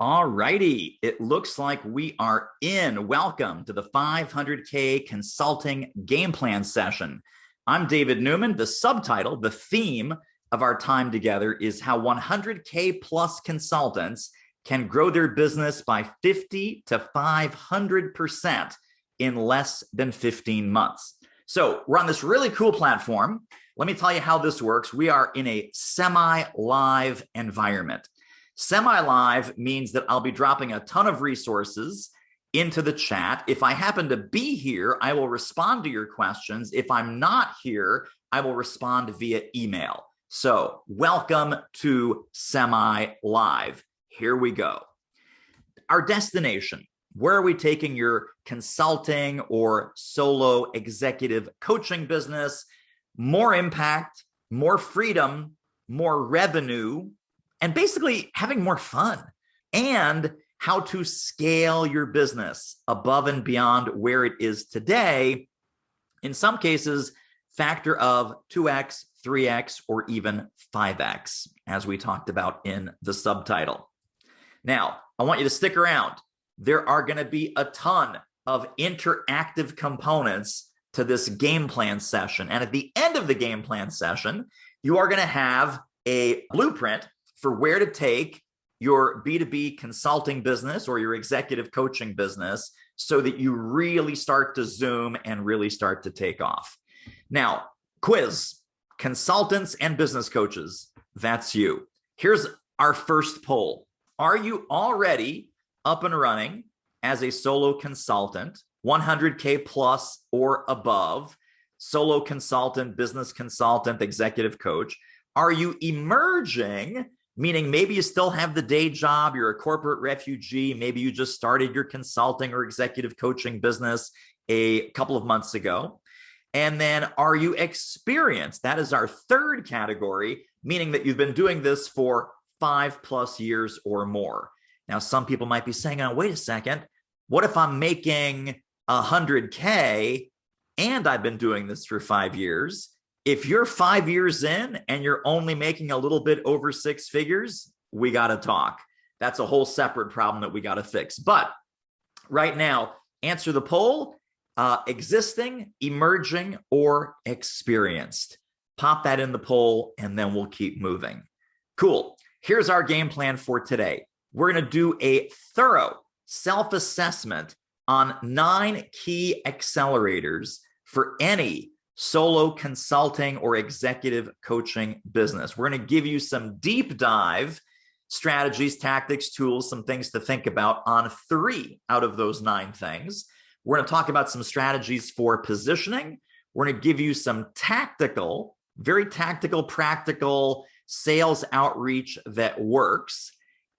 All righty. It looks like we are in. Welcome to the 500K Consulting Game Plan session. I'm David Newman. The subtitle, the theme of our time together is how 100K plus consultants can grow their business by 50 to 500% in less than 15 months. So we're on this really cool platform. Let me tell you how this works. We are in a semi-live environment. Semi-live means that I'll be dropping a ton of resources into the chat. If I happen to be here, I will respond to your questions. If I'm not here, I will respond via email. So welcome to semi-live. Here we go. Our destination. Where are we taking your consulting or solo executive coaching business? More impact, more freedom, more revenue, and basically having more fun, and how to scale your business above and beyond where it is today. In some cases, factor of 2x, 3x, or even 5x, as we talked about in the subtitle. Now, I want you to stick around. There are going to be a ton of interactive components to this game plan session. And at the end of the game plan session, you are going to have a blueprint for where to take your B2B consulting business or your executive coaching business so that you really start to zoom and really start to take off. Now, quiz, consultants and business coaches, that's you. Here's our first poll. Are you already up and running as a solo consultant, 100K plus or above, solo consultant, business consultant, executive coach? Are you emerging? Meaning maybe you still have the day job, you're a corporate refugee, maybe you just started your consulting or executive coaching business a couple of months ago. And then are you experienced? That is our third category, meaning that you've been doing this for 5+ years or more. Now, some people might be saying, oh, wait a second, what if I'm making 100K and I've been doing this for 5 years? If you're 5 years in and you're only making a little bit over 6 figures, we got to talk. That's a whole separate problem that we got to fix. But right now, answer the poll, existing, emerging, or experienced. Pop that in the poll and then we'll keep moving. Cool. Here's our game plan for today. We're going to do a thorough self-assessment on 9 key accelerators for any solo consulting or executive coaching business. We're going to give you some deep dive strategies, tactics, tools, some things to think about on 3 out of those 9 things. We're going to talk about some strategies for positioning. We're going to give you some tactical, very tactical, practical sales outreach that works.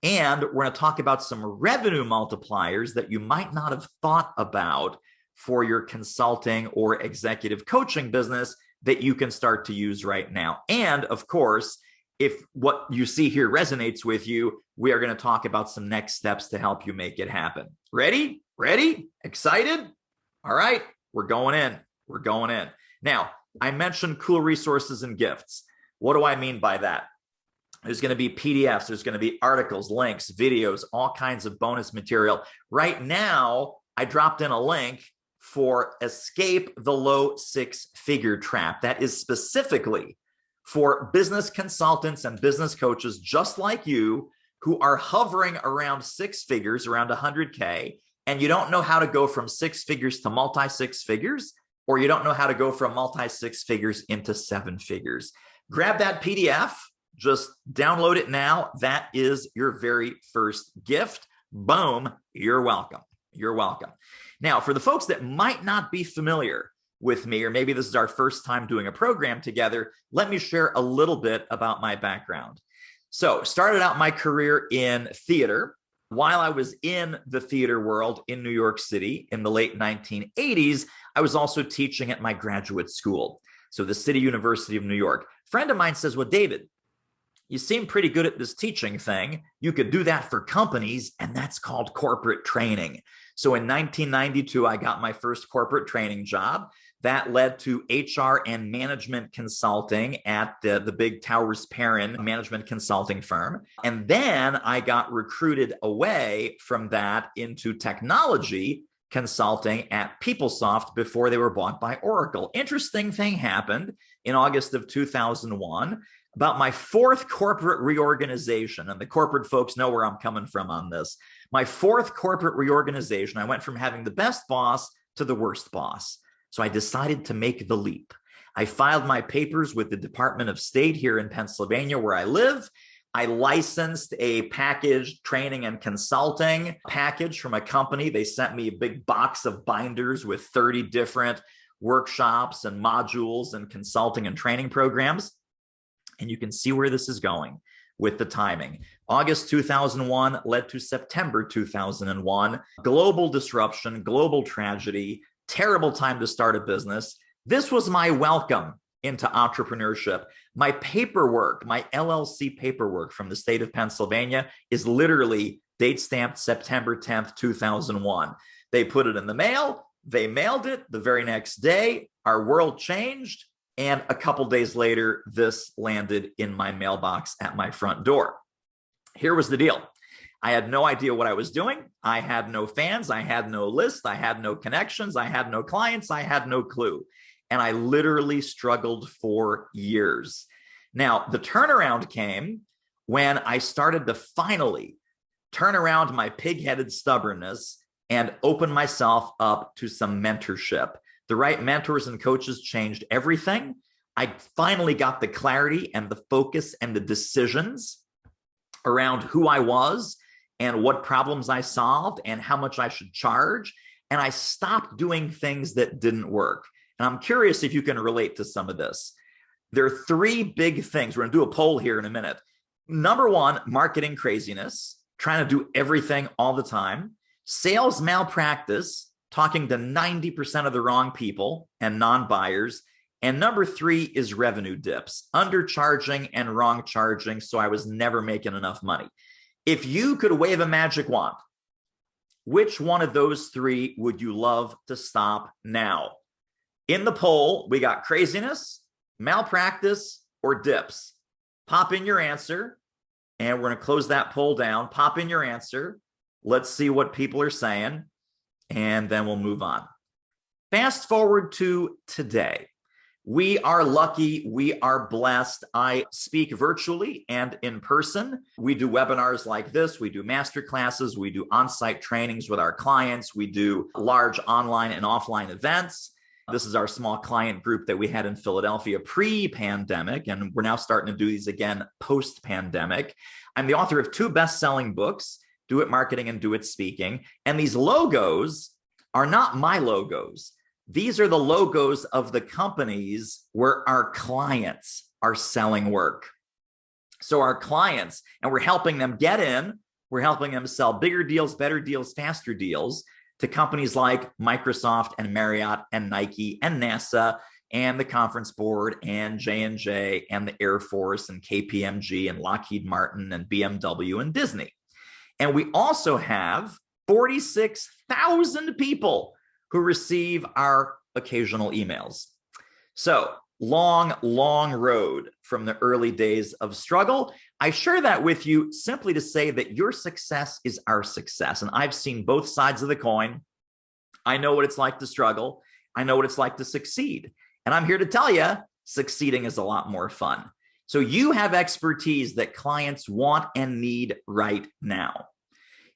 And we're going to talk about some revenue multipliers that you might not have thought about for your consulting or executive coaching business that you can start to use right now. And of course, if what you see here resonates with you, we are going to talk about some next steps to help you make it happen. Ready? Ready? Excited? All right, we're going in. We're going in. Now, I mentioned cool resources and gifts. What do I mean by that? There's going to be PDFs, there's going to be articles, links, videos, all kinds of bonus material. Right now, I dropped in a link for Escape the Low 6-Figure Trap. That is specifically for business consultants and business coaches just like you who are hovering around 6 figures, around 100K, and you don't know how to go from 6 figures to multi-6 figures, or you don't know how to go from multi-6 figures into 7 figures. Grab that PDF. Just download it now. That is your very first gift. Boom. You're welcome. You're welcome. Now, for the folks that might not be familiar with me, or maybe this is our first time doing a program together, let me share a little bit about my background. So, started out my career in theater. While I was in the theater world in New York City in the late 1980s, I was also teaching at my graduate school. So, the City University of New York. A friend of mine says, well, David, you seem pretty good at this teaching thing. You could do that for companies, and that's called corporate training. So in 1992, I got my first corporate training job. That led to HR and management consulting at the big Towers Perrin management consulting firm. And then I got recruited away from that into technology consulting at PeopleSoft before they were bought by Oracle. Interesting thing happened in August of 2001 about my fourth corporate reorganization. And the corporate folks know where I'm coming from on this. My fourth corporate reorganization, I went from having the best boss to the worst boss. So I decided to make the leap. I filed my papers with the Department of State here in Pennsylvania, where I live. I licensed a package training and consulting package from a company. They sent me a big box of binders with 30 different workshops and modules and consulting and training programs. And you can see where this is going with the timing. August 2001 led to September 2001. Global disruption, global tragedy, terrible time to start a business. This was my welcome into entrepreneurship. My paperwork, my LLC paperwork from the state of Pennsylvania is literally date stamped September 10th, 2001. They put it in the mail. They mailed it the very next day. Our world changed. And a couple days later, this landed in my mailbox at my front door. Here was the deal. I had no idea what I was doing. I had no fans. I had no list. I had no connections. I had no clients. I had no clue. And I literally struggled for years. Now, the turnaround came when I started to finally turn around my pig-headed stubbornness and open myself up to some mentorship. The right mentors and coaches changed everything. I finally got the clarity and the focus and the decisions around who I was and what problems I solved and how much I should charge. And I stopped doing things that didn't work. And I'm curious if you can relate to some of this. There are three big things. We're going to do a poll here in a minute. Number one, marketing craziness, trying to do everything all the time. Sales malpractice, talking to 90% of the wrong people and non-buyers. And number three is revenue dips, undercharging and wrong charging. So I was never making enough money. If you could wave a magic wand, which one of those three would you love to stop now? In the poll, we got craziness, malpractice, or dips. Pop in your answer, and we're going to close that poll down. Pop in your answer. Let's see what people are saying, and then we'll move on. Fast forward to today. We are lucky. We are blessed. I speak virtually and in person. We do webinars like this. We do master classes. We do on-site trainings with our clients. We do large online and offline events. This is our small client group that we had in Philadelphia pre-pandemic, and we're now starting to do these again post-pandemic. I'm the author of 2 best-selling books, Do It Marketing and Do It Speaking. And these logos are not my logos. These are the logos of the companies where our clients are selling work. So our clients, and we're helping them get in, we're helping them sell bigger deals, better deals, faster deals to companies like Microsoft and Marriott and Nike and NASA and the Conference Board and J&J and the Air Force and KPMG and Lockheed Martin and BMW and Disney. And we also have 46,000 people who receive our occasional emails. So long, long road from the early days of struggle. I share that with you simply to say that your success is our success. And I've seen both sides of the coin. I know what it's like to struggle. I know what it's like to succeed. And I'm here to tell you, succeeding is a lot more fun. So you have expertise that clients want and need right now.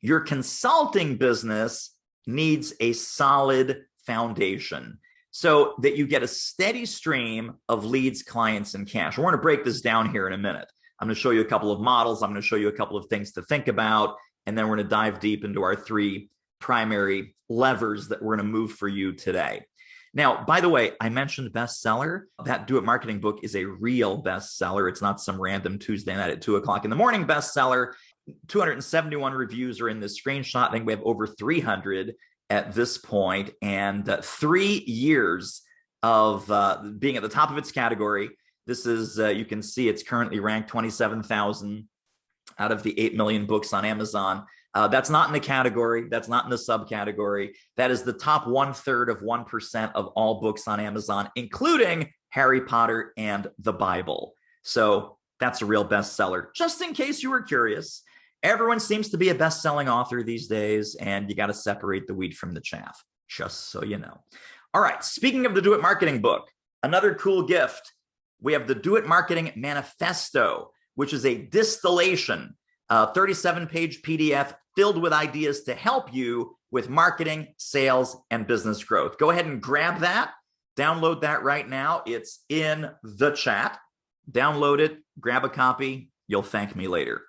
Your consulting business needs a solid foundation so that you get a steady stream of leads, clients, and cash. We're going to break this down here in a minute. I'm going to show you a couple of models. I'm going to show you a couple of things to think about, and then we're going to dive deep into our 3 primary levers that we're going to move for you today. Now, by the way, I mentioned bestseller. That Do It Marketing book is a real bestseller. It's not some random Tuesday night at 2 o'clock in the morning bestseller. 271 reviews are in this screenshot. I think we have over 300 at this point, and 3 years of being at the top of its category. This is, you can see it's currently ranked 27,000 out of the 8 million books on Amazon. That's not in the category. That's not in the subcategory. That is the top 1/3 of 1% of all books on Amazon, including Harry Potter and the Bible. So that's a real bestseller. Just in case you were curious, everyone seems to be a best-selling author these days, and you got to separate the wheat from the chaff, just so you know. All right, speaking of the Do It Marketing book, another cool gift. We have the Do It Marketing Manifesto, which is a distillation, 37-page PDF filled with ideas to help you with marketing, sales, and business growth. Go ahead and grab that. Download that right now. It's in the chat. Download it, grab a copy. You'll thank me later.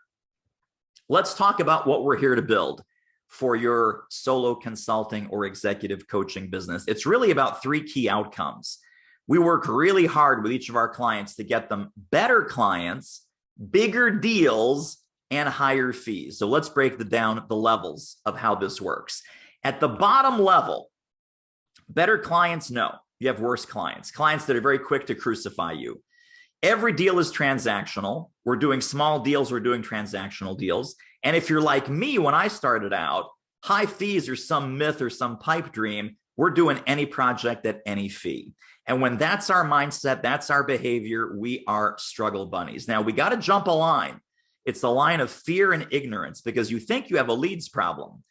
Let's talk about what we're here to build for your solo consulting or executive coaching business. It's really about 3 key outcomes. We work really hard with each of our clients to get them better clients, bigger deals, and higher fees. So let's break down the levels of how this works. At the bottom level, better clients, no. You have worse clients, clients that are very quick to crucify you. Every deal is transactional. We're doing small deals, we're doing transactional deals. And if you're like me, when I started out, high fees are some myth or some pipe dream. We're doing any project at any fee. And when that's our mindset, that's our behavior, we are struggle bunnies. Now, we got to jump a line. It's the line of fear and ignorance, because you think you have a leads problem.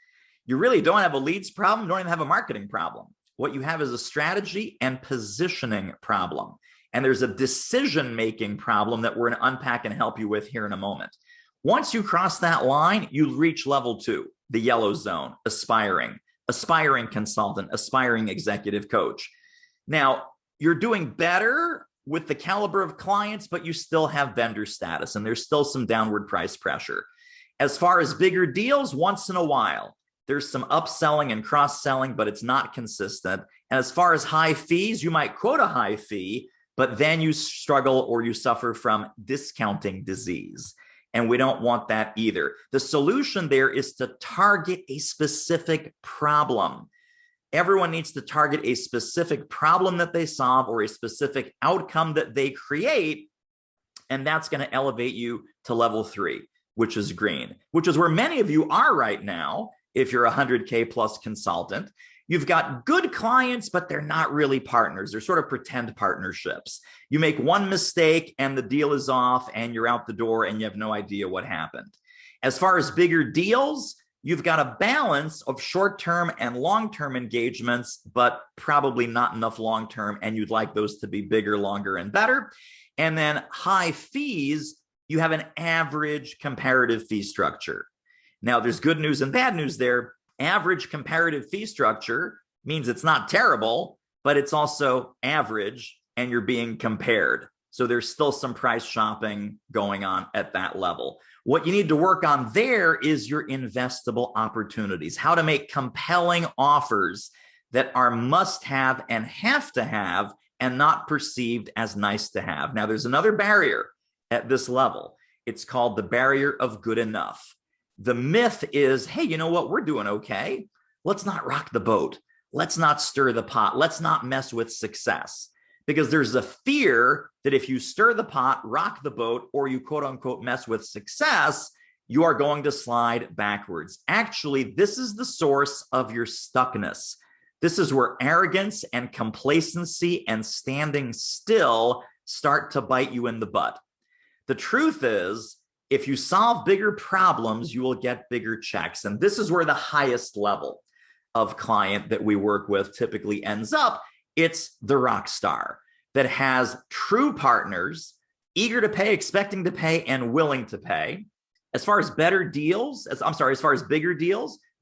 You really don't have a leads problem. You don't even have a marketing problem. What you have is a strategy and positioning problem. And there's a decision-making problem that we're going to unpack and help you with here in a moment. Once you cross that line, you reach level 2, the yellow zone, aspiring consultant, aspiring executive coach. Now, you're doing better with the caliber of clients, but you still have vendor status, and there's still some downward price pressure. As far as bigger deals, once in a while, there's some upselling and cross-selling, but it's not consistent. And as far as high fees, you might quote a high fee, but then you struggle or you suffer from discounting disease. And we don't want that either. The solution there is to target a specific problem. Everyone needs to target a specific problem that they solve or a specific outcome that they create. And that's going to elevate you to level 3, which is green, which is where many of you are right now. If you're a 100K plus consultant, you've got good clients, but they're not really partners. They're sort of pretend partnerships. You make one mistake and the deal is off and you're out the door and you have no idea what happened. As far as bigger deals, you've got a balance of short-term and long-term engagements, but probably not enough long-term, and you'd like those to be bigger, longer, and better. And then high fees, you have an average comparative fee structure. Now, there's good news and bad news there. Average comparative fee structure means it's not terrible, but it's also average and you're being compared. So there's still some price shopping going on at that level. What you need to work on there is your investable opportunities, how to make compelling offers that are must have and have to have and not perceived as nice to have. Now, there's another barrier at this level. It's called the barrier of good enough. The myth is, hey, you know what? We're doing okay. Let's not rock the boat. Let's not stir the pot. Let's not mess with success. Because there's a fear that if you stir the pot, rock the boat, or you quote unquote mess with success, you are going to slide backwards. Actually, this is the source of your stuckness. This is where arrogance and complacency and standing still start to bite you in the butt. The truth is, if you solve bigger problems, you will get bigger checks. And this is where the highest level of client that we work with typically ends up. It's the rock star that has true partners, eager to pay, expecting to pay, and willing to pay. As far as bigger deals,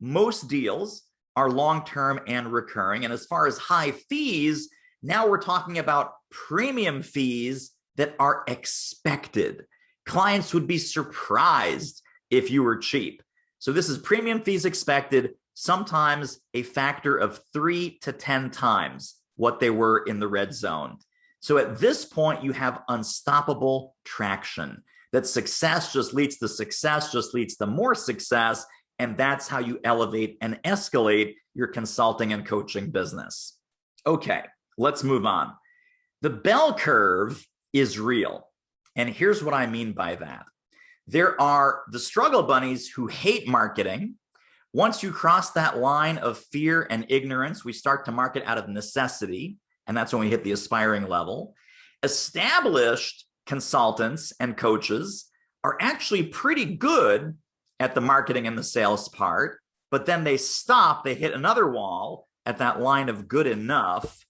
most deals are long-term and recurring. And as far as high fees, now we're talking about premium fees that are expected. Clients would be surprised if you were cheap. So this is premium fees expected, sometimes a factor of 3 to 10 times what they were in the red zone. So at this point, you have unstoppable traction. That success just leads to success, just leads to more success. And that's how you elevate and escalate your consulting and coaching business. Okay, let's move on. The bell curve is real. And here's what I mean by that. There are the struggle bunnies who hate marketing, Once you cross that line of fear and ignorance, we start to market out of necessity. And that's when we hit the aspiring level. Established consultants and coaches are actually pretty good at the marketing and the sales part, but then they stop, they hit another wall at that line of good enough.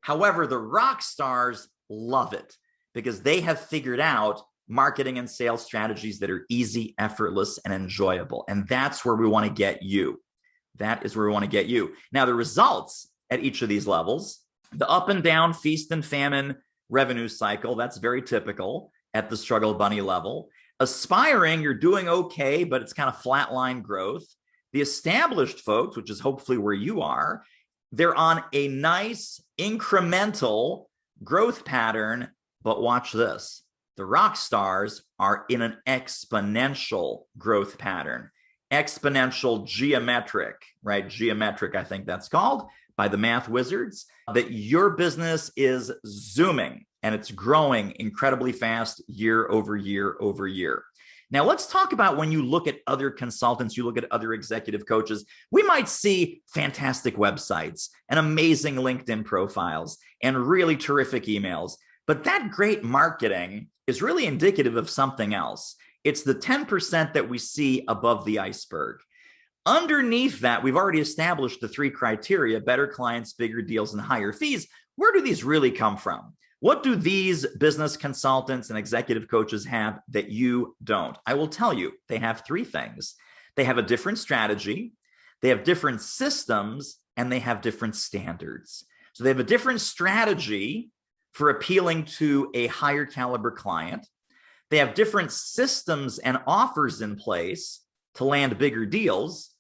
However, the rock stars love it because they have figured out marketing and sales strategies that are easy, effortless, and enjoyable. And that's where we want to get you. That is where we want to get you. Now, the results at each of these levels, the up and down, feast and famine revenue cycle, that's very typical at the struggle bunny level. Aspiring, you're doing okay, but it's kind of flatline growth. The established folks, which is hopefully where you are, they're on a nice incremental growth pattern, but watch this. The rock stars are in an exponential growth pattern, exponential geometric, right? Geometric, I think that's called by the math wizards, that your business is zooming and it's growing incredibly fast year over year over year. Now, let's talk about when you look at other consultants, you look at other executive coaches, we might see fantastic websites and amazing LinkedIn profiles and really terrific emails. But that great marketing is really indicative of something else. It's the 10% that we see above the iceberg. Underneath that, we've already established the 3 criteria: better clients, bigger deals, and higher fees. Where do these really come from? What do these business consultants and executive coaches have that you don't? I will tell you, they have 3 things. They have a different strategy, they have different systems, and they have different standards. So they have a different strategy for appealing to a higher caliber client. They have different systems and offers in place to land bigger deals.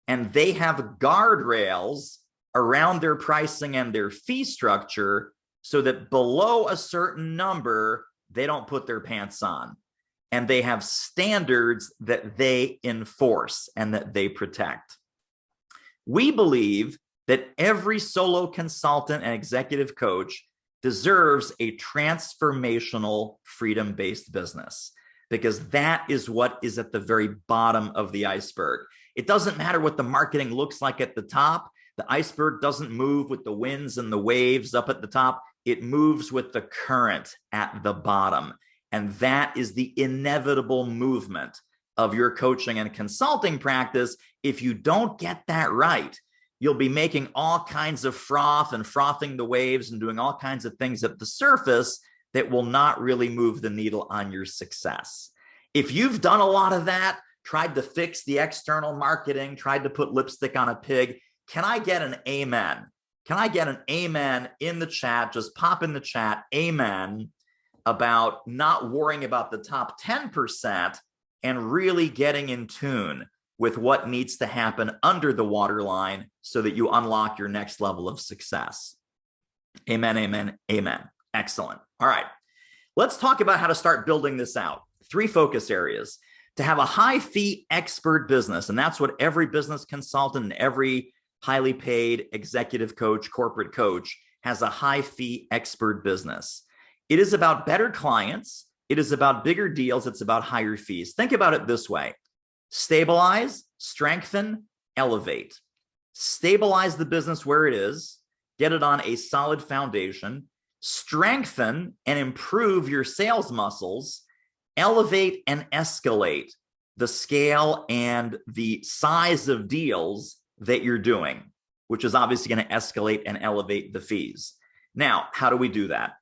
And they have guardrails around their pricing and their fee structure so that below a certain number, they don't put their pants on. And they have standards that they enforce and that they protect. We believe that every solo consultant and executive coach deserves a transformational freedom-based business, because that is what is at the very bottom of the iceberg. It doesn't matter what the marketing looks like at the top. The iceberg doesn't move with the winds and the waves up at the top. It moves with the current at the bottom. And that is the inevitable movement of your coaching and consulting practice. If you don't get that right, you'll be making all kinds of froth and frothing the waves and doing all kinds of things at the surface that will not really move the needle on your success. If you've done a lot of that, tried to fix the external marketing, tried to put lipstick on a pig, can I get an amen? Can I get an amen in the chat? Just pop in the chat, amen, about not worrying about the top 10% and really getting in tune with what needs to happen under the waterline so that you unlock your next level of success. Amen, amen, amen. Excellent. All right. Let's talk about how to start building this out. 3 focus areas. To have a high fee expert business, and that's what every business consultant and every highly paid executive coach, corporate coach has, a high fee expert business. It is about better clients. It is about bigger deals. It's about higher fees. Think about it this way: stabilize, strengthen, elevate. Stabilize the business where it is, get it on a solid foundation, strengthen and improve your sales muscles, elevate and escalate the scale and the size of deals that you're doing, which is obviously going to escalate and elevate the fees. Now, how do we do that?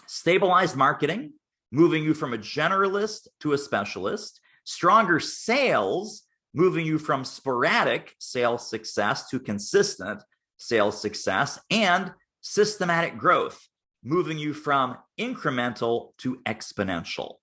Stabilized marketing, moving you from a generalist to a specialist. Stronger sales, moving you from sporadic sales success to consistent sales success. And systematic growth, moving you from incremental to exponential.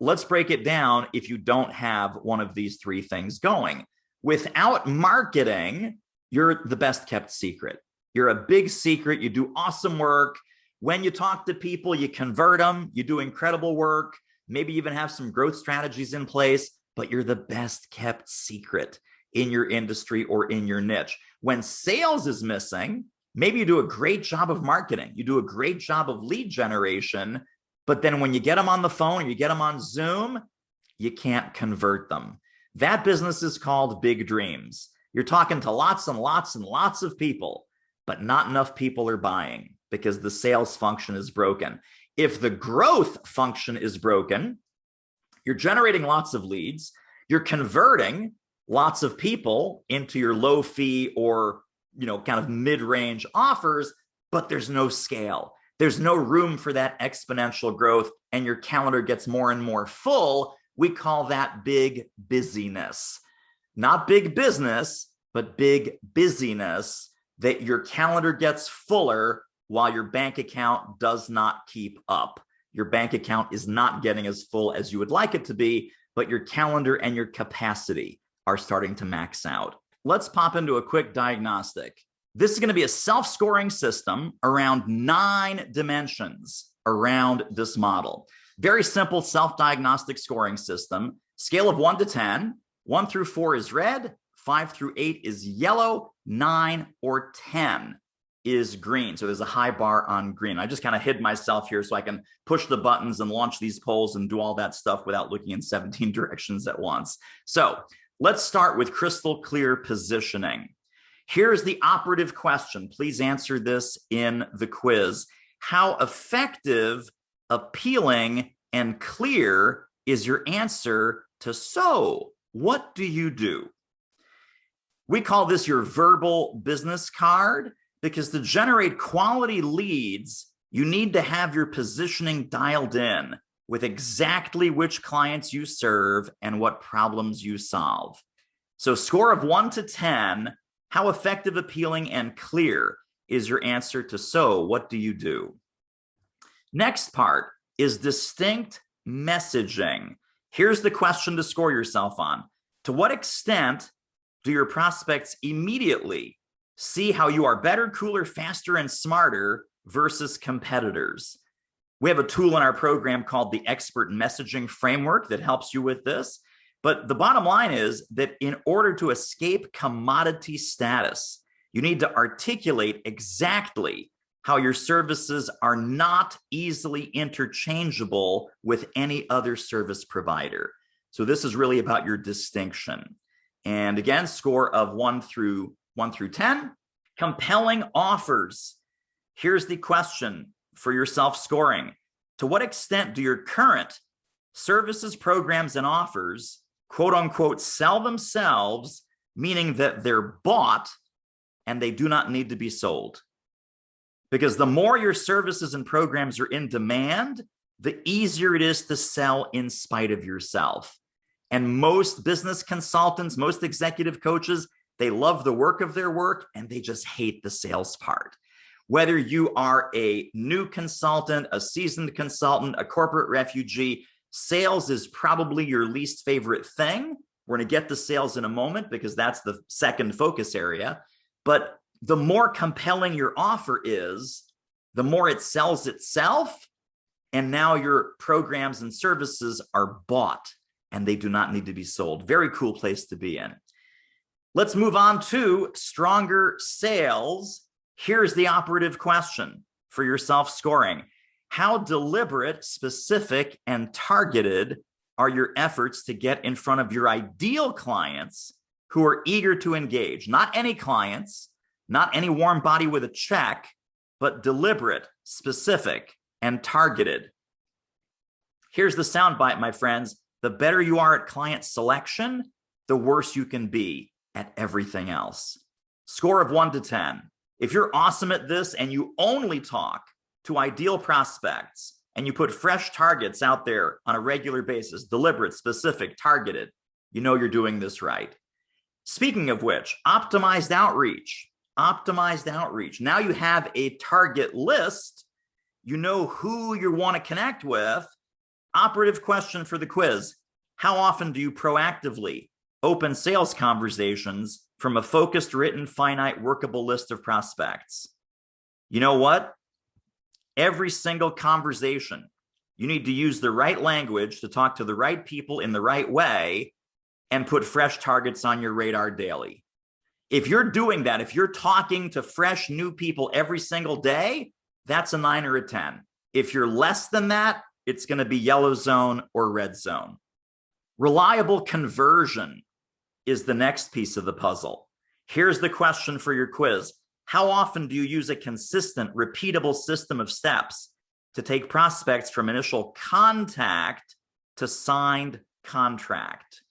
Let's break it down if you don't have one of these 3 things going. Without marketing, you're the best kept secret. You're a big secret. You do awesome work. When you talk to people, you convert them. You do incredible work. Maybe even have some growth strategies in place, but you're the best kept secret in your industry or in your niche. When sales is missing, maybe you do a great job of marketing. You do a great job of lead generation, but then when you get them on the phone or you get them on Zoom, you can't convert them. That business is called big dreams. You're talking to lots and lots and lots of people, but not enough people are buying because the sales function is broken. If the growth function is broken, you're generating lots of leads, you're converting lots of people into your low fee or, kind of mid-range offers, but there's no scale. There's no room for that exponential growth, and your calendar gets more and more full. We call that big busyness. Not big business, but big busyness, that your calendar gets fuller while your bank account does not keep up. Your bank account is not getting as full as you would like it to be, but your calendar and your capacity are starting to max out. Let's pop into a quick diagnostic. This is going to be a self-scoring system around 9 dimensions around this model. Very simple self-diagnostic scoring system. Scale of 1 to 10. 1 through 4 is red. 5 through 8 is yellow. 9 or 10 is green. So there's a high bar on green. I just kind of hid myself here so I can push the buttons and launch these polls and do all that stuff without looking in 17 directions at once. So let's start with crystal clear positioning. Here's the operative question. Please answer this in the quiz. How effective, appealing, and clear is your answer to so what do you do? We call this your verbal business card, because to generate quality leads, you need to have your positioning dialed in with exactly which clients you serve and what problems you solve. So score of 1 to 10, how effective, appealing, and clear is your answer to so what do you do? Next part is distinct messaging. Here's the question to score yourself on. To what extent do your prospects immediately see how you are better, cooler, faster, and smarter versus competitors? We have a tool in our program called the Expert Messaging Framework that helps you with this. But the bottom line is that in order to escape commodity status, you need to articulate exactly how your services are not easily interchangeable with any other service provider. So this is really about your distinction. And again, score of 1 through 10, compelling offers. Here's the question for your self-scoring. To what extent do your current services, programs, and offers, quote unquote, sell themselves, meaning that they're bought and they do not need to be sold? Because the more your services and programs are in demand, the easier it is to sell in spite of yourself. And most business consultants, most executive coaches, they love the work of their work and they just hate the sales part. Whether you are a new consultant, a seasoned consultant, a corporate refugee, sales is probably your least favorite thing. We're going to get to sales in a moment because that's the second focus area. But the more compelling your offer is, the more it sells itself. And now your programs and services are bought and they do not need to be sold. Very cool place to be in. Let's move on to stronger sales. Here's the operative question for your self-scoring. How deliberate, specific, and targeted are your efforts to get in front of your ideal clients who are eager to engage? Not any clients, not any warm body with a check, but deliberate, specific, and targeted. Here's the soundbite, my friends. The better you are at client selection, the worse you can be at everything else. Score of 1 to 10. If you're awesome at this and you only talk to ideal prospects and you put fresh targets out there on a regular basis, deliberate, specific, targeted, you know you're doing this right. Speaking of which, optimized outreach. Now you have a target list. You know who you want to connect with. Operative question for the quiz. How often do you proactively open sales conversations from a focused, written, finite, workable list of prospects? You know what? Every single conversation, you need to use the right language to talk to the right people in the right way and put fresh targets on your radar daily. If you're doing that, if you're talking to fresh new people every single day, that's a 9 or a 10. If you're less than that, it's going to be yellow zone or red zone. Reliable conversion is the next piece of the puzzle. Here's the question for your quiz. How often do you use a consistent, repeatable system of steps to take prospects from initial contact to signed contract?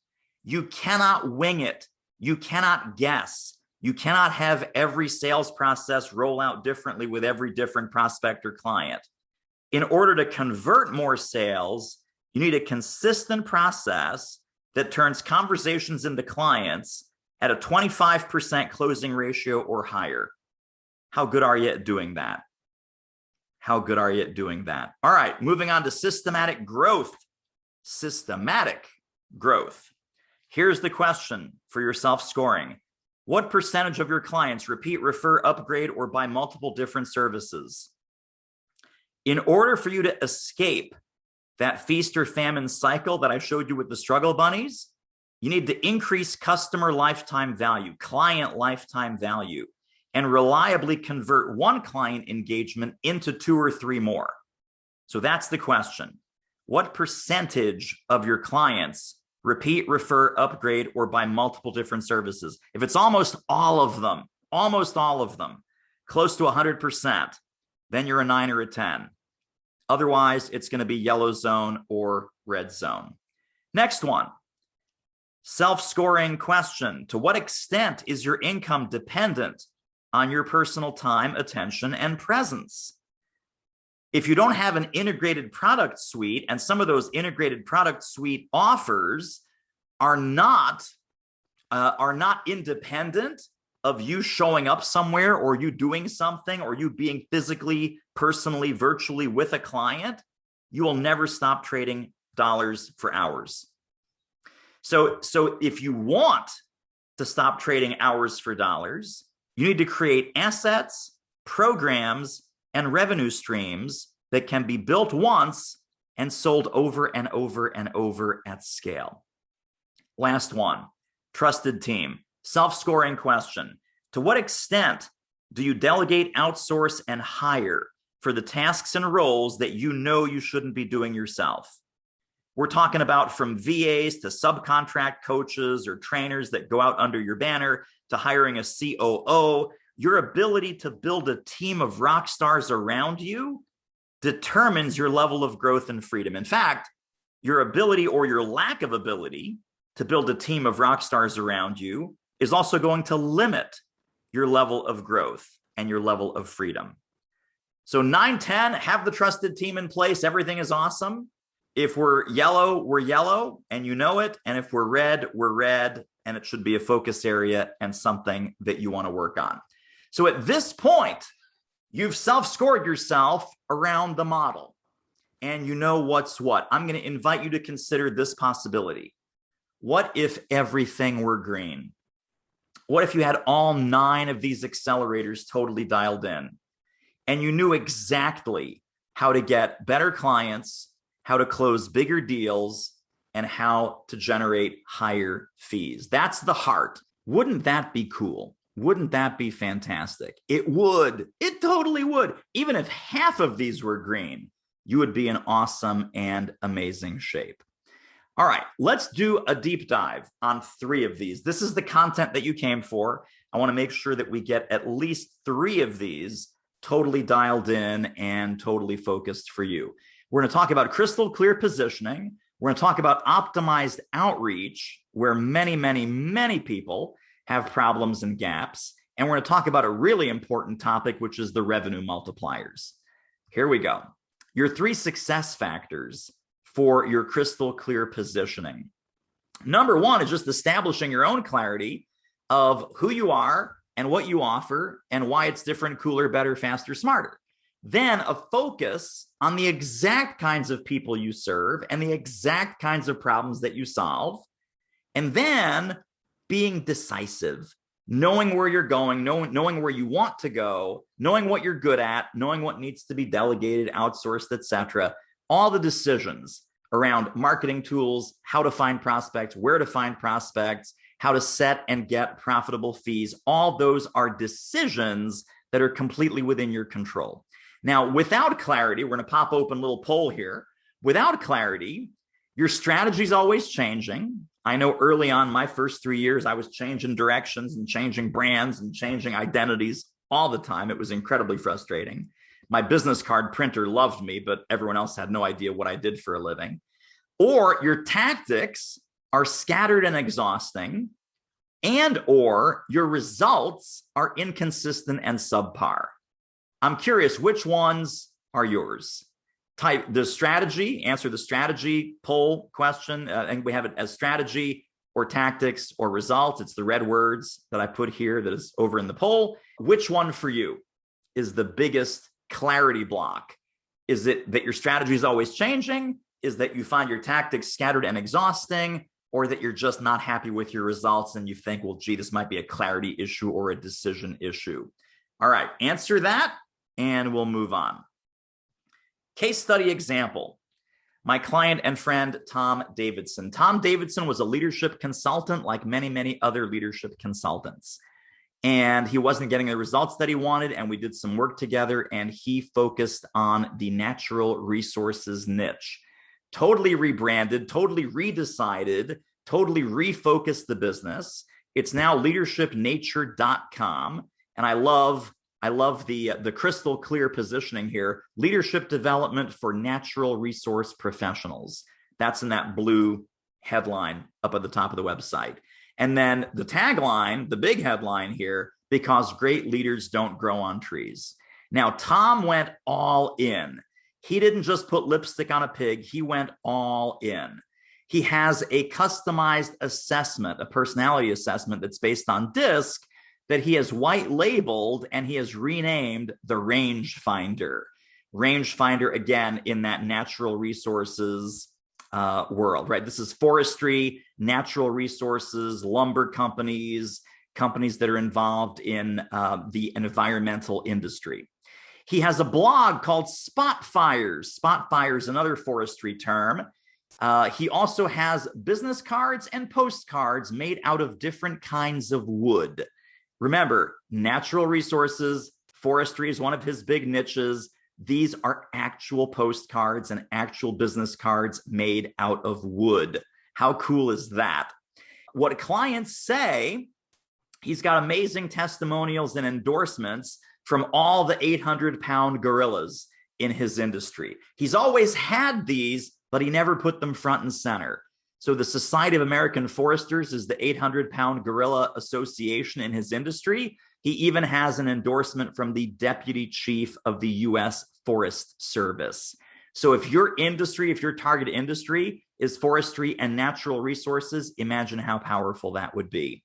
You cannot wing it. You cannot guess. You cannot have every sales process roll out differently with every different prospect or client. In order to convert more sales, you need a consistent process that turns conversations into clients at a 25% closing ratio or higher. How good are you at doing that? How good are you at doing that? All right, moving on to systematic growth. Systematic growth. Here's the question for your self-scoring. What percentage of your clients repeat, refer, upgrade, or buy multiple different services? In order for you to escape that feast or famine cycle that I showed you with the struggle bunnies, you need to increase customer lifetime value, client lifetime value, and reliably convert one client engagement into 2 or 3 more. So that's the question. What percentage of your clients repeat, refer, upgrade, or buy multiple different services? If it's almost all of them, close to 100%, then you're a 9 or a 10. Otherwise, it's going to be yellow zone or red zone. Next one, self-scoring question. To what extent is your income dependent on your personal time, attention, and presence? If you don't have an integrated product suite, and some of those integrated product suite offers are not independent of you showing up somewhere or you doing something or you being physically, personally, virtually with a client, you will never stop trading dollars for hours. So if you want to stop trading hours for dollars, you need to create assets, programs, and revenue streams that can be built once and sold over and over and over at scale. Last one, trusted team. Self-scoring question. To what extent do you delegate, outsource, and hire for the tasks and roles that you know you shouldn't be doing yourself? We're talking about from VAs to subcontract coaches or trainers that go out under your banner to hiring a COO. Your ability to build a team of rock stars around you determines your level of growth and freedom. In fact, your ability or your lack of ability to build a team of rock stars around you is also going to limit your level of growth and your level of freedom. So 9, 10, have the trusted team in place. Everything is awesome. If we're yellow, and you know it. And if we're red, and it should be a focus area and something that you want to work on. So at this point, you've self-scored yourself around the model and you know what's what. I'm going to invite you to consider this possibility. What if everything were green? What if you had all 9 of these accelerators totally dialed in and you knew exactly how to get better clients, how to close bigger deals, and how to generate higher fees? That's the heart. Wouldn't that be cool? Wouldn't that be fantastic? It would. It totally would. Even if half of these were green, you would be in awesome and amazing shape. All right, let's do a deep dive on 3 of these. This is the content that you came for. I want to make sure that we get at least 3 of these totally dialed in and totally focused for you. We're going to talk about crystal clear positioning. We're going to talk about optimized outreach, where many, many, many people have problems and gaps. And we're going to talk about a really important topic, which is the revenue multipliers. Here we go. Your 3 success factors for your crystal clear positioning. Number 1 is just establishing your own clarity of who you are and what you offer and why it's different, cooler, better, faster, smarter. Then a focus on the exact kinds of people you serve and the exact kinds of problems that you solve. And then being decisive, knowing where you're going, knowing where you want to go, knowing what you're good at, knowing what needs to be delegated, outsourced, etc. All the decisions around marketing tools, how to find prospects, where to find prospects, how to set and get profitable fees. All those are decisions that are completely within your control. Now, without clarity, we're going to pop open a little poll here. Without clarity, your strategy is always changing. I know early on, my first 3 years, I was changing directions and changing brands and changing identities all the time. It was incredibly frustrating. My business card printer loved me, but everyone else had no idea what I did for a living. Or your tactics are scattered and exhausting, and or your results are inconsistent and subpar. I'm curious, which ones are yours? Type the strategy, answer the strategy poll question, and we have it as strategy or tactics or results. It's the red words that I put here that is over in the poll. Which one for you is the biggest clarity block? Is it that your strategy is always changing? Is that you find your tactics scattered and exhausting? Or that you're just not happy with your results and you think, well, gee, this might be a clarity issue or a decision issue? All right, answer that and we'll move on. Case study example. My client and friend, Tom Davidson. Tom Davidson was a leadership consultant like many, many other leadership consultants. And he wasn't getting the results that he wanted. And we did some work together and he focused on the natural resources niche. Totally rebranded, totally redecided, totally refocused the business. It's now leadershipnature.com. And I love the crystal clear positioning here. Leadership development for natural resource professionals. That's in that blue headline up at the top of the website. And then the tagline, the big headline here, because great leaders don't grow on trees. Now, Tom went all in. He didn't just put lipstick on a pig. He went all in. He has a customized assessment, a personality assessment that's based on DISC that he has white labeled and he has renamed the Range Finder. Range Finder, again, in that natural resources world, right? This is forestry, natural resources, lumber companies, companies that are involved in the environmental industry. He has a blog called Spot Fires. Spot Fires, another forestry term. He also has business cards and postcards made out of different kinds of wood. Remember, natural resources, forestry is one of his big niches. These are actual postcards and actual business cards made out of wood. How cool is that? What clients say, he's got amazing testimonials and endorsements from all the 800-pound gorillas in his industry. He's always had these, but he never put them front and center. So the Society of American Foresters is the 800-pound gorilla association in his industry. He even has an endorsement from the Deputy Chief of the U.S. Forest Service. So if your industry, if your target industry is forestry and natural resources, imagine how powerful that would be.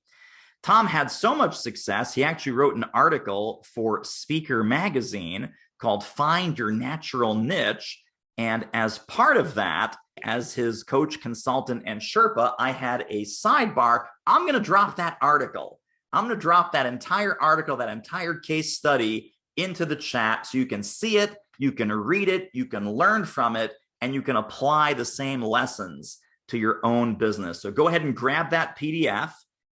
Tom had so much success, he actually wrote an article for Speaker Magazine called Find Your Natural Niche. And as part of that, as his coach, consultant, and Sherpa, I had a sidebar. I'm going to drop that article. I'm going to drop that entire article, that entire case study into the chat so you can see it, you can read it, you can learn from it, and you can apply the same lessons to your own business. So go ahead and grab that PDF.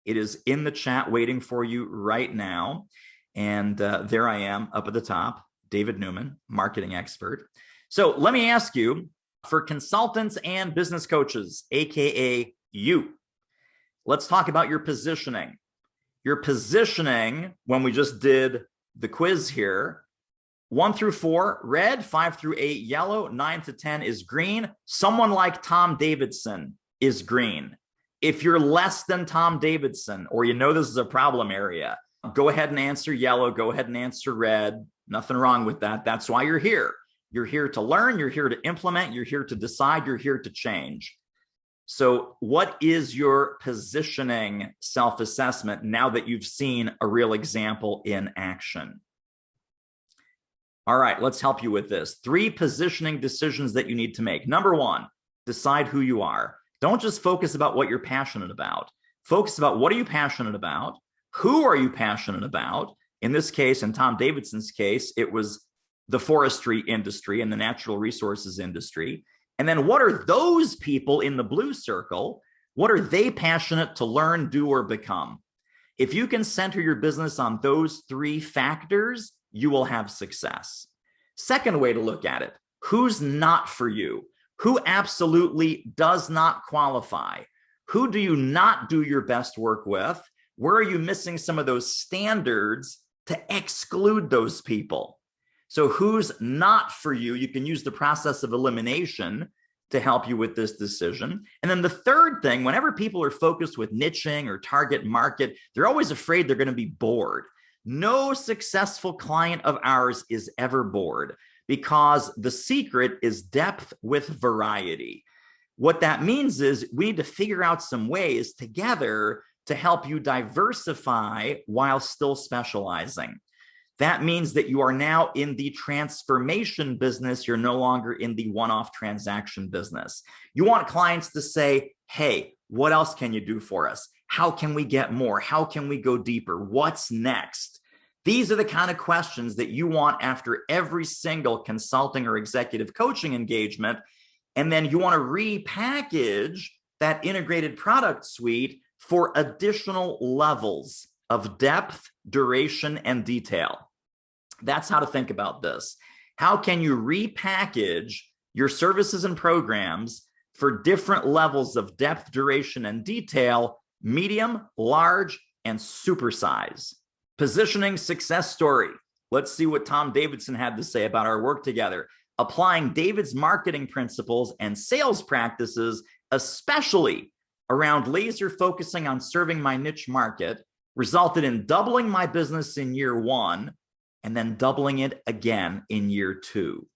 It is in the chat waiting for you right now. And there I am up at the top, David Newman, marketing expert. So let me ask you, for consultants and business coaches, AKA you, let's talk about your positioning. Your positioning, when we just did the quiz here, 1 through 4, red, 5 through 8, yellow, 9 to 10 is green. Someone like Tom Davidson is green. If you're less than Tom Davidson, or you know this is a problem area, go ahead and answer yellow, go ahead and answer red. Nothing wrong with that. That's why you're here. You're here to learn, you're here to implement, you're here to decide, you're here to change. So what is your positioning self-assessment now that you've seen a real example in action? All right, let's help you with this. 3 positioning decisions that you need to make. Number 1, decide who you are. Don't just focus about what you're passionate about. Focus about what are you passionate about? Who are you passionate about? In this case, in Tom Davidson's case, it was the forestry industry and the natural resources industry. And then what are those people in the blue circle? What are they passionate to learn, do, or become? If you can center your business on those 3 factors, you will have success. Second way to look at it, who's not for you? Who absolutely does not qualify? Who do you not do your best work with? Where are you missing some of those standards to exclude those people? So who's not for you? You can use the process of elimination to help you with this decision. And then the third thing, whenever people are focused with niching or target market, they're always afraid they're going to be bored. No successful client of ours is ever bored, because the secret is depth with variety. What that means is we need to figure out some ways together to help you diversify while still specializing. That means that you are now in the transformation business. You're no longer in the one-off transaction business. You want clients to say, hey, what else can you do for us? How can we get more? How can we go deeper? What's next? These are the kind of questions that you want after every single consulting or executive coaching engagement. And then you want to repackage that integrated product suite for additional levels of depth, duration, and detail. That's how to think about this. How can you repackage your services and programs for different levels of depth, duration, and detail, medium, large, and supersize? Positioning success story. Let's see what Tom Davidson had to say about our work together. Applying David's marketing principles and sales practices, especially around laser focusing on serving my niche market, resulted in doubling my business in year 1 and then doubling it again in year 2.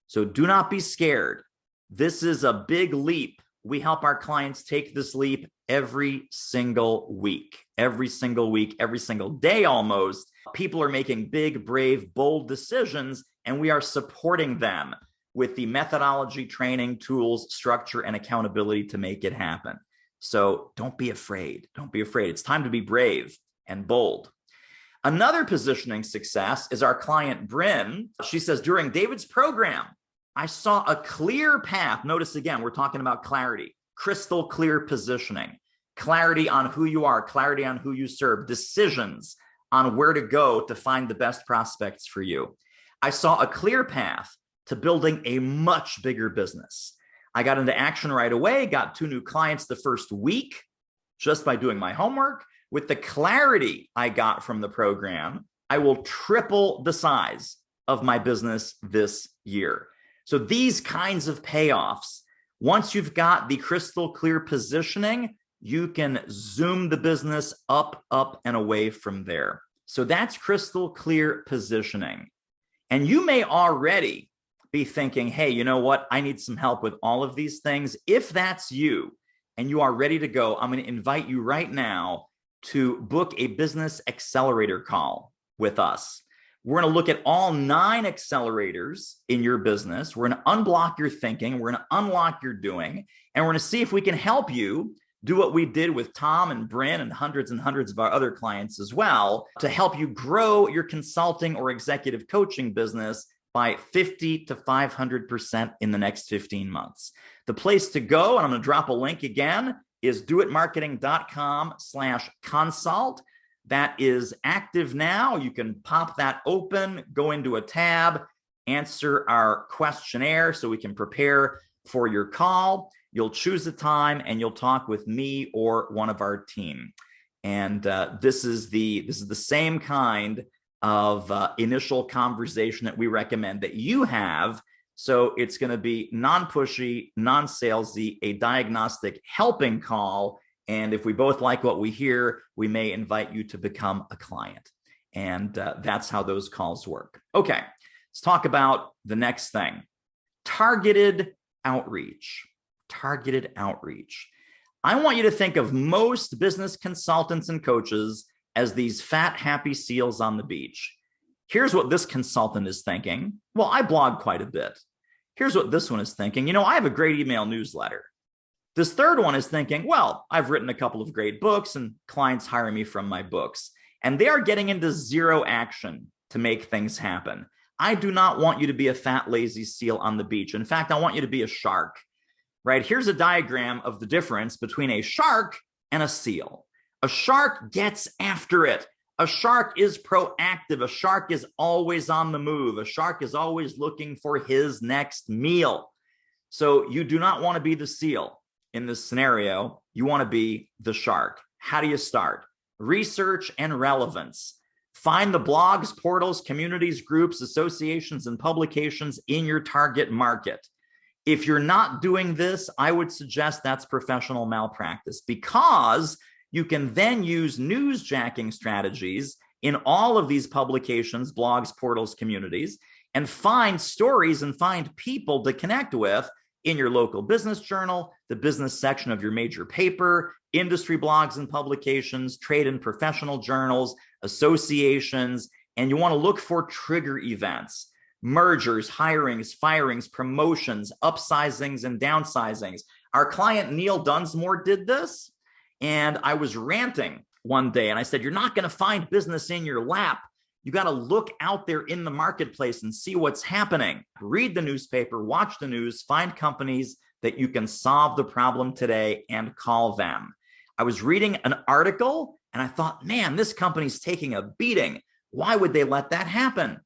So do not be scared. This is a big leap. We help our clients take this leap every single week, every single day almost. People are making big, brave, bold decisions, and we are supporting them with the methodology, training, tools, structure, and accountability to make it happen. So don't be afraid. Don't be afraid. It's time to be brave and bold. Another positioning success is our client, Bryn. She says, during David's program, I saw a clear path. Notice again, we're talking about clarity, crystal clear positioning, clarity on who you are, clarity on who you serve, decisions on where to go to find the best prospects for you. I saw a clear path to building a much bigger business. I got into action right away, got 2 new clients the first week just by doing my homework. With the clarity I got from the program, I will triple the size of my business this year. So these kinds of payoffs, once you've got the crystal clear positioning, you can zoom the business up, and away from there. So that's crystal clear positioning. And you may already be thinking, hey, you know what? I need some help with all of these things. If that's you and you are ready to go, I'm going to invite you right now to book a business accelerator call with us. We're going to look at all 9 accelerators in your business. We're going to unblock your thinking. We're going to unlock your doing. And we're going to see if we can help you do what we did with Tom and Bryn and hundreds of our other clients as well, to help you grow your consulting or executive coaching business by 50 to 500% in the next 15 months. The place to go, and I'm going to drop a link again, is doitmarketing.com/consult. That is active now. You can pop that open, go into a tab, answer our questionnaire so we can prepare for your call. You'll choose a time and you'll talk with me or one of our team. And this is the same kind of initial conversation that we recommend that you have. So it's going to be non-pushy, non-salesy, a diagnostic helping call. And if we both like what we hear, we may invite you to become a client. And that's how those calls work. Okay, let's talk about the next thing. Targeted outreach. Targeted outreach. I want you to think of most business consultants and coaches as these fat, happy seals on the beach. Here's what this consultant is thinking. Well, I blog quite a bit. Here's what this one is thinking. You know, I have a great email newsletter. This third one is thinking, well, I've written a couple of great books and clients hire me from my books. And they are getting into zero action to make things happen. I do not want you to be a fat, lazy seal on the beach. In fact, I want you to be a shark, right? Here's a diagram of the difference between a shark and a seal. A shark gets after it. A shark is proactive. A shark is always on the move. A shark is always looking for his next meal. So you do not want to be the seal. in this scenario, you want to be the shark. How do you start? Research and relevance. Find the blogs, portals, communities, groups, associations, and publications in your target market. If you're not doing this, I would suggest that's professional malpractice, because you can then use newsjacking strategies in all of these publications, blogs, portals, communities, and find stories and find people to connect with in your local business journal, the business section of your major paper, industry blogs and publications, trade and professional journals, associations, and you want to look for trigger events, mergers, hirings, firings, promotions, upsizings, and downsizings. Our client Neil Dunsmore did this, and I was ranting one day, and I said, you're not going to find business in your lap. You got to look out there in the marketplace and see what's happening. Read the newspaper, watch the news, find companies that you can solve the problem today and call them. I was reading an article and I thought, man, this company's taking a beating. Why would they let that happen?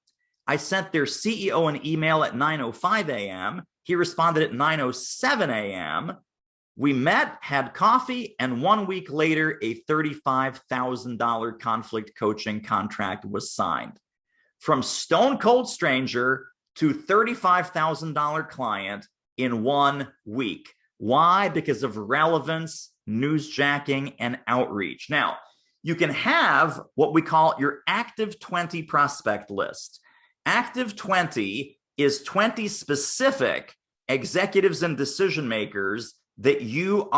I sent their CEO an email at 9:05 a.m. He responded at 9:07 a.m. We met, had coffee, and 1 week later, a $35,000 conflict coaching contract was signed. From stone cold stranger to $35,000 client in 1 week. Why? Because of relevance, newsjacking, and outreach. Now, you can have what we call your active 20 prospect list. Active 20 is 20 specific executives and decision makers that you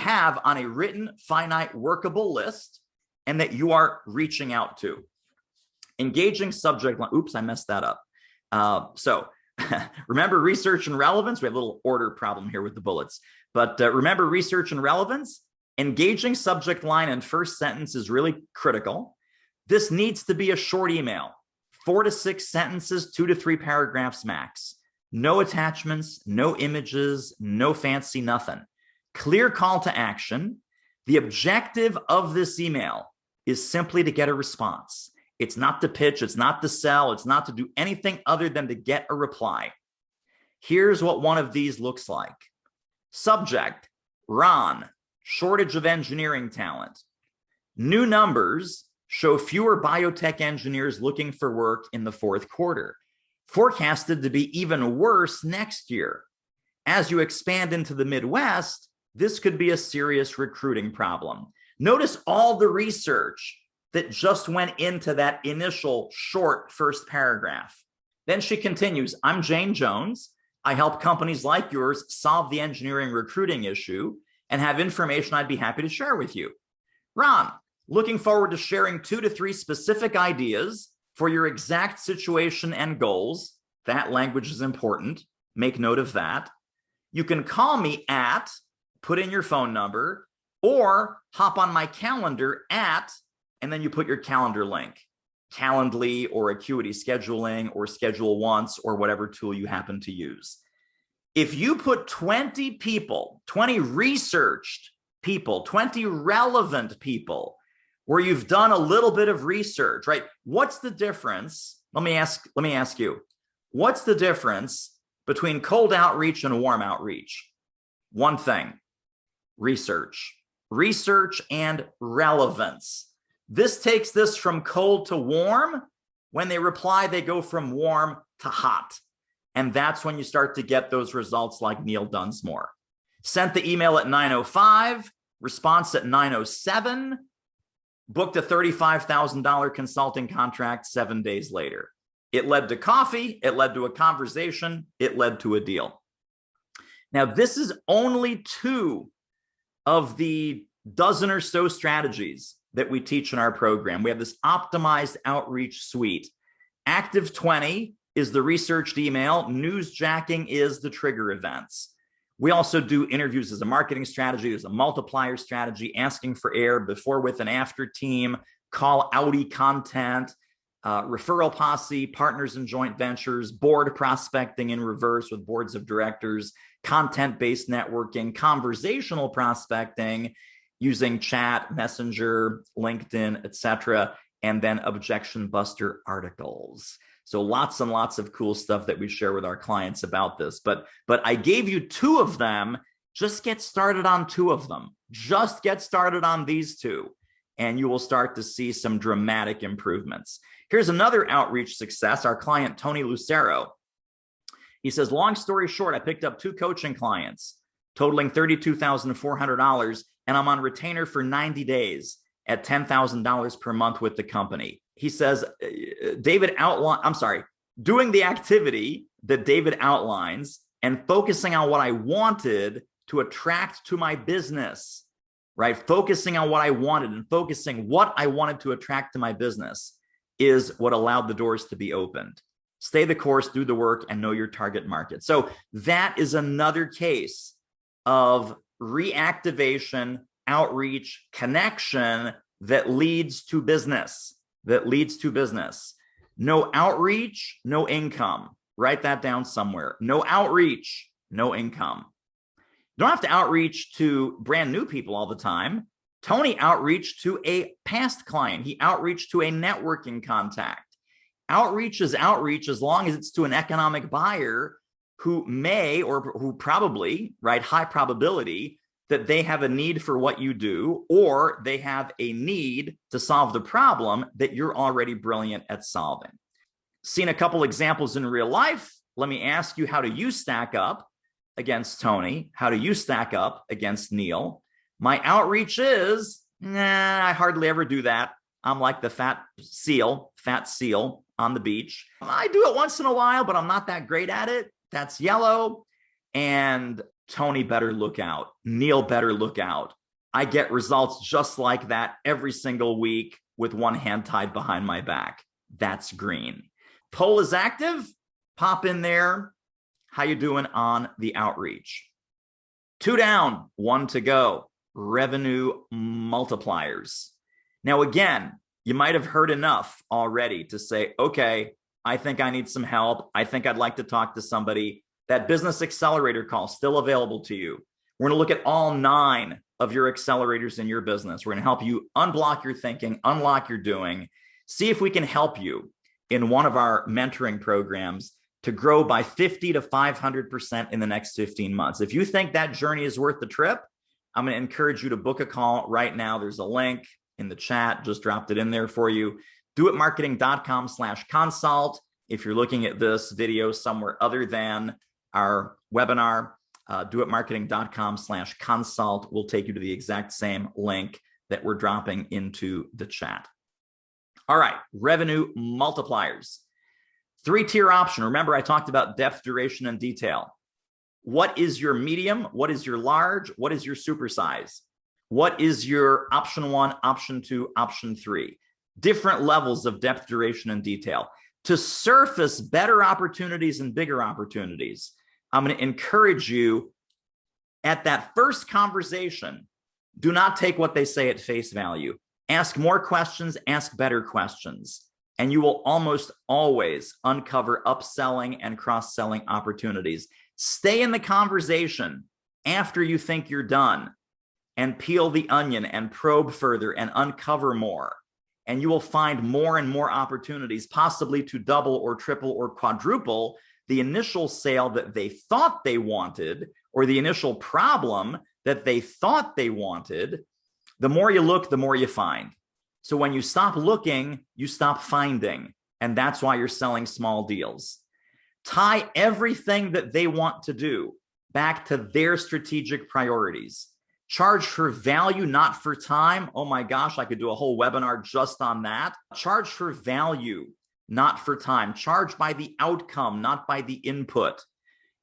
have on a written, finite, workable list, and that you are reaching out to. Engaging subject line. Oops, I messed that up. So remember research and relevance. We have a little order problem here with the bullets, but remember research and relevance. Engaging subject line and first sentence is really critical. This needs to be a short email, 4 to 6 sentences, 2 to 3 paragraphs max. No attachments, no images, no fancy nothing. Clear call to action. The objective of this email is simply to get a response. It's not to pitch, it's not to sell, it's not to do anything other than to get a reply. Here's what one of these looks like. Subject, Ron, shortage of engineering talent. New numbers show fewer biotech engineers looking for work in the fourth quarter. Forecasted to be even worse next year. As you expand into the Midwest, this could be a serious recruiting problem. Notice all the research that just went into that initial short first paragraph. Then she continues, I'm Jane Jones. I help companies like yours solve the engineering recruiting issue and have information I'd be happy to share with you. Ron, looking forward to sharing 2 to 3 specific ideas for your exact situation and goals. That language is important. Make note of that. You can call me at, put in your phone number, or hop on my calendar at, and then you put your calendar link, Calendly or Acuity Scheduling or Schedule Once or whatever tool you happen to use. If you put 20 people, 20 researched people, 20 relevant people, where you've done a little bit of research, right? What's the difference? Let me ask you, what's the difference between cold outreach and warm outreach? One thing, research and relevance. This takes this from cold to warm. When they reply, they go from warm to hot. And that's when you start to get those results like Neil Dunsmore. Sent the email at 9:05, response at 9:07, booked a $35,000 consulting contract 7 days later. It led to coffee, it led to a conversation, it led to a deal. Now, this is only 2 of the dozen or so strategies that we teach in our program. We have this optimized outreach suite. Active 20 is the researched email. Newsjacking is the trigger events. We also do interviews as a marketing strategy. There's a multiplier strategy, asking for air, before, with, and after team, call outie content, referral posse, partners and joint ventures, board prospecting in reverse with boards of directors, content-based networking, conversational prospecting using chat, messenger, LinkedIn, etc., and then objection buster articles. So lots and lots of cool stuff that we share with our clients about this. But I gave you 2 of them Just get started on 2 of them. Just get started on these 2, and you will start to see some dramatic improvements. Here's another outreach success, our client, Tony Lucero. He says, long story short, I picked up 2 coaching clients totaling $32,400, and I'm on retainer for 90 days at $10,000 per month with the company. He says, doing the activity that David outlines and focusing on what I wanted to attract to my business, right? Focusing on what I wanted and focusing what I wanted to attract to my business is what allowed the doors to be opened. Stay the course, do the work, and know your target market. So that is another case of reactivation, outreach, connection that leads to business, No outreach, no income. Write that down somewhere. No outreach, no income. You don't have to outreach to brand new people all the time. Tony outreached to a past client. He outreached to a networking contact. Outreach is outreach as long as it's to an economic buyer who may, or who probably, right, high probability that they have a need for what you do, or they have a need to solve the problem that you're already brilliant at solving. Seen a couple examples in real life. Let me ask you, how do you stack up against Tony? How do you stack up against Neil? My outreach is, I hardly ever do that. I'm like the fat seal on the beach. I do it once in a while, but I'm not that great at it. That's yellow. And Tony better look out. Neil better look out. I get results just like that every single week with one hand tied behind my back. That's green. Poll is active. Pop in there. How you doing on the outreach? 2 down, 1 to go. Revenue multipliers. Now, again, you might have heard enough already to say, okay, I think I need some help. I think I'd like to talk to somebody. That business accelerator call still available to you. We're going to look at all 9 of your accelerators in your business. We're going to help you unblock your thinking, unlock your doing, see if we can help you in one of our mentoring programs to grow by 50 to 500% in the next 15 months. If you think that journey is worth the trip, I'm going to encourage you to book a call right now. There's a link in the chat, just dropped it in there for you. doitmarketing.com/consult. If you're looking at this video somewhere other than our webinar, doitmarketing.com/consult will take you to the exact same link that we're dropping into the chat. All right, revenue multipliers. 3-tier option. Remember, I talked about depth, duration, and detail. What is your medium? What is your large? What is your supersize? What is your option 1, option 2, option 3? Different levels of depth, duration, and detail. To surface better opportunities and bigger opportunities, I'm going to encourage you at that first conversation, do not take what they say at face value. Ask more questions, ask better questions, and you will almost always uncover upselling and cross-selling opportunities. Stay in the conversation after you think you're done and peel the onion and probe further and uncover more. And you will find more and more opportunities, possibly to double or triple or quadruple the initial sale that they thought they wanted, or the initial problem that they thought they wanted. The more you look, the more you find. So when you stop looking, you stop finding. And that's why you're selling small deals. Tie everything that they want to do back to their strategic priorities. Charge for value, not for time. Oh my gosh, I could do a whole webinar just on that. Charge for value, not for time. Charge by the outcome, not by the input.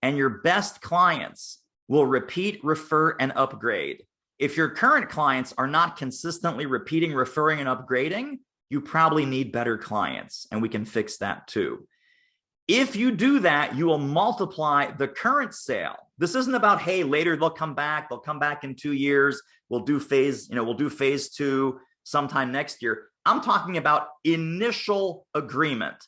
And your best clients will repeat, refer, and upgrade. If your current clients are not consistently repeating, referring, and upgrading, you probably need better clients, and we can fix that too. If you do that, you will multiply the current sale. This isn't about, hey, later they'll come back in 2 years. We'll do phase 2 sometime next year. I'm talking about initial agreement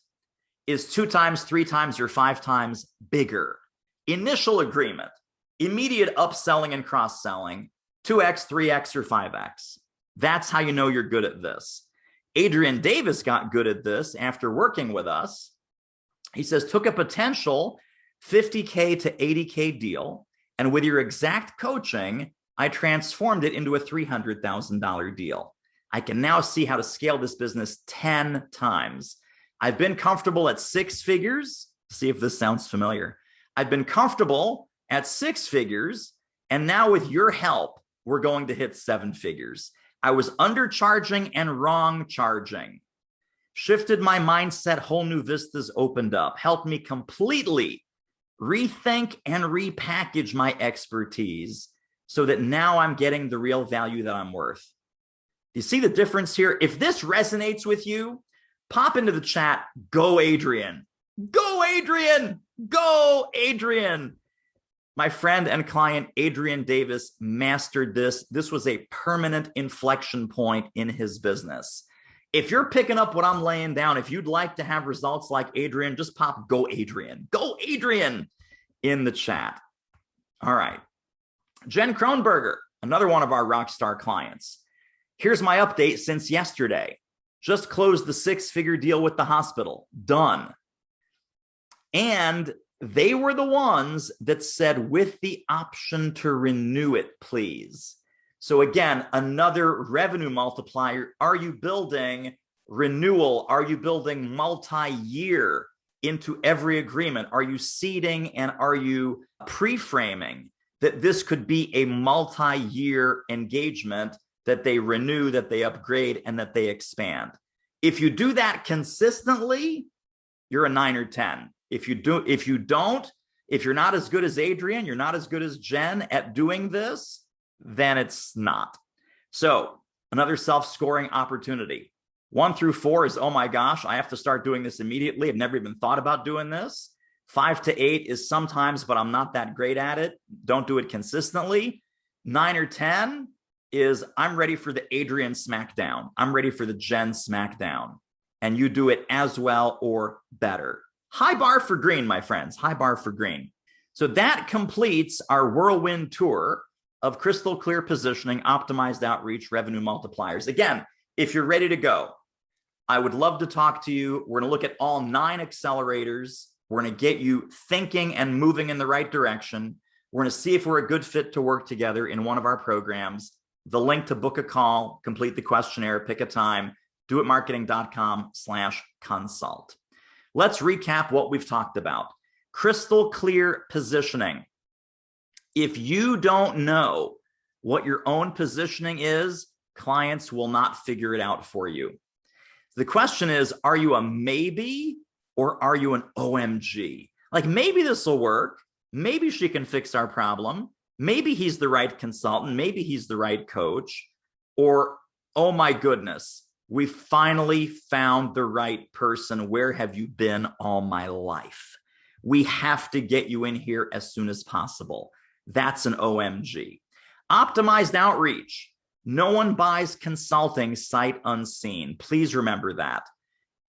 is 2 times, 3 times, or 5 times bigger. Initial agreement, immediate upselling and cross-selling, 2x, 3x, or 5x. That's how you know you're good at this. Adrian Davis got good at this after working with us. He says, took a potential $50K to $80K deal And with your exact coaching, I transformed it into a $300,000 deal. I can now see how to scale this business 10 times. I've been comfortable at 6 figures. See if this sounds familiar. I've been comfortable at 6 figures, and now with your help, we're going to hit 7 figures. I was undercharging and wrong charging. Shifted my mindset, whole new vistas opened up, helped me completely rethink and repackage my expertise so that now I'm getting the real value that I'm worth. You see the difference here? If this resonates with you, pop into the chat, go Adrian. Go Adrian! Go Adrian! My friend and client, Adrian Davis, mastered this. This was a permanent inflection point in his business. If you're picking up what I'm laying down, if you'd like to have results like Adrian, just pop go Adrian. Go Adrian in the chat. All right. Jen Kronberger, another one of our rockstar clients. Here's my update since yesterday. Just closed the 6-figure deal with the hospital. Done. And they were the ones that said, with the option to renew it, please. So again, another revenue multiplier. Are you building renewal? Are you building multi-year into every agreement? Are you seeding and are you pre-framing that this could be a multi-year engagement, that they renew, that they upgrade, and that they expand? If you do that consistently, you're a 9 or 10. If you're not as good as Adrian, you're not as good as Jen at doing this, then it's not. So another self-scoring opportunity. 1 through 4 is, oh my gosh, I have to start doing this immediately. I've never even thought about doing this. 5 to 8 is sometimes, but I'm not that great at it. Don't do it consistently. 9 or 10 is, I'm ready for the Adrian smackdown. I'm ready for the Jen smackdown. And you do it as well or better. High bar for green, my friends. High bar for green. So that completes our whirlwind tour of crystal clear positioning, optimized outreach, revenue multipliers. Again, if you're ready to go, I would love to talk to you. We're going to look at all 9 accelerators. We're going to get you thinking and moving in the right direction. We're going to see if we're a good fit to work together in one of our programs. The link to book a call, complete the questionnaire, pick a time, doitmarketing.com/consult. Let's recap what we've talked about. Crystal clear positioning. If you don't know what your own positioning is, clients will not figure it out for you. The question is, are you a maybe or are you an OMG? Like, maybe this will work. Maybe she can fix our problem. Maybe he's the right consultant. Maybe he's the right coach. Or, oh my goodness, we finally found the right person. Where have you been all my life? We have to get you in here as soon as possible. That's an OMG. Optimized outreach. No one buys consulting sight unseen. Please remember that.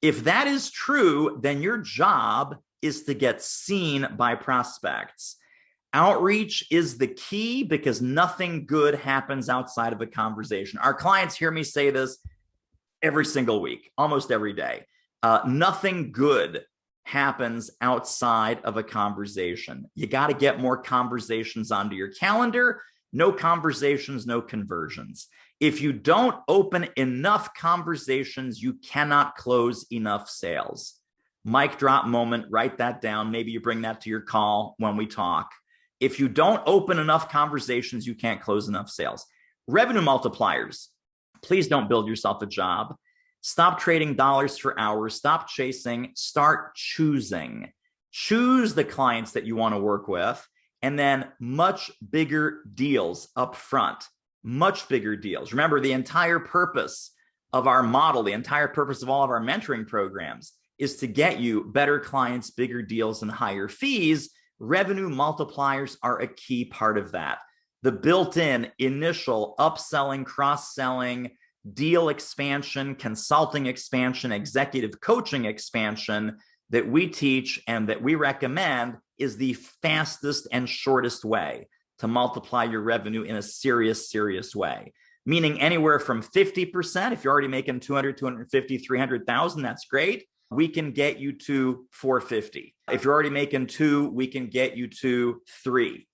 If that is true, then your job is to get seen by prospects. Outreach is the key because nothing good happens outside of a conversation. Our clients hear me say this every single week, almost every day. Nothing good happens outside of a conversation. You got to get more conversations onto your calendar. No conversations, no conversions. If you don't open enough conversations, you cannot close enough sales. Mic drop moment, write that down. Maybe you bring that to your call when we talk. If you don't open enough conversations, you can't close enough sales. Revenue multipliers. Please don't build yourself a job. Stop trading dollars for hours. Stop chasing. Start choosing. Choose the clients that you want to work with, and then much bigger deals up front. Much bigger deals. Remember, the entire purpose of our model, the entire purpose of all of our mentoring programs is to get you better clients, bigger deals, and higher fees. Revenue multipliers are a key part of that. The built-in initial upselling, cross-selling, deal expansion, consulting expansion, executive coaching expansion that we teach and that we recommend is the fastest and shortest way to multiply your revenue in a serious, serious way. Meaning anywhere from 50%, if you're already making 200, 250, 300,000, that's great. We can get you to 450. If you're already making 2, we can get you to 3.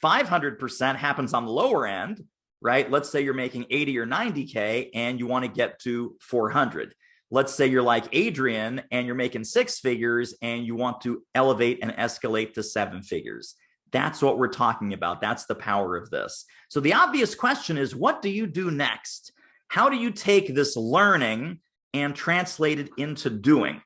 500% happens on the lower end, right? Let's say you're making 80 or 90K and you want to get to 400. Let's say you're like Adrian and you're making 6 figures and you want to elevate and escalate to 7 figures. That's what we're talking about. That's the power of this. So the obvious question is, what do you do next? How do you take this learning and translate it into doing?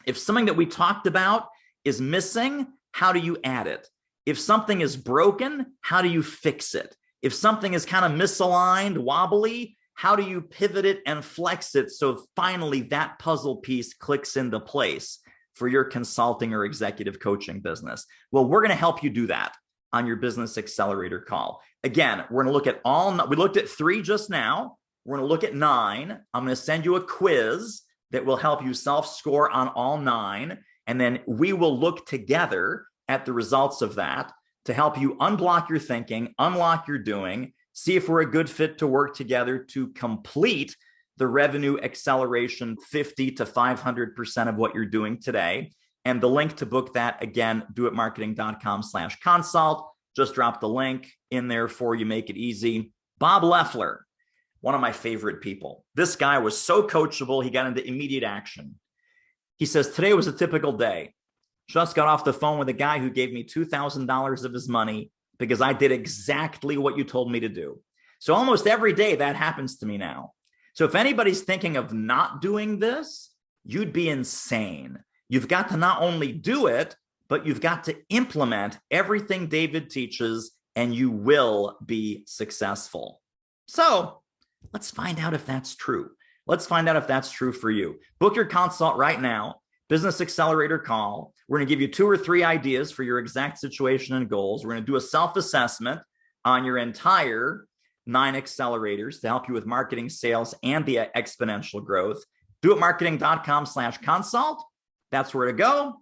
If something that we talked about is missing, how do you add it? If something is broken, how do you fix it? If something is kind of misaligned, wobbly, how do you pivot it and flex it so finally that puzzle piece clicks into place for your consulting or executive coaching business? Well, we're going to help you do that on your Business Accelerator call. Again, we're going to look at we looked at 3 just now. We're going to look at 9. I'm going to send you a quiz that will help you self-score on all 9. And then we will look together at the results of that to help you unblock your thinking, unlock your doing, see if we're a good fit to work together to complete the revenue acceleration 50 to 500% of what you're doing today. And the link to book that, again, doitmarketing.com/consult. Just drop the link in there for you, make it easy. Bob Leffler, one of my favorite people. This guy was so coachable, he got into immediate action. He says, today was a typical day. Just got off the phone with a guy who gave me $2,000 of his money because I did exactly what you told me to do. So almost every day that happens to me now. So if anybody's thinking of not doing this, you'd be insane. You've got to not only do it, but you've got to implement everything David teaches, and you will be successful. So let's find out if that's true. Let's find out if that's true for you. Book your consult right now. Business Accelerator call. We're going to give you 2 or 3 ideas for your exact situation and goals. We're going to do a self-assessment on your entire 9 accelerators to help you with marketing, sales, and the exponential growth. doitmarketing.com/consult. That's where to go.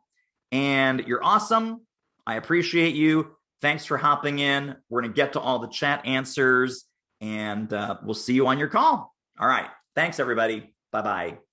And you're awesome. I appreciate you. Thanks for hopping in. We're going to get to all the chat answers, and we'll see you on your call. All right. Thanks, everybody. Bye-bye.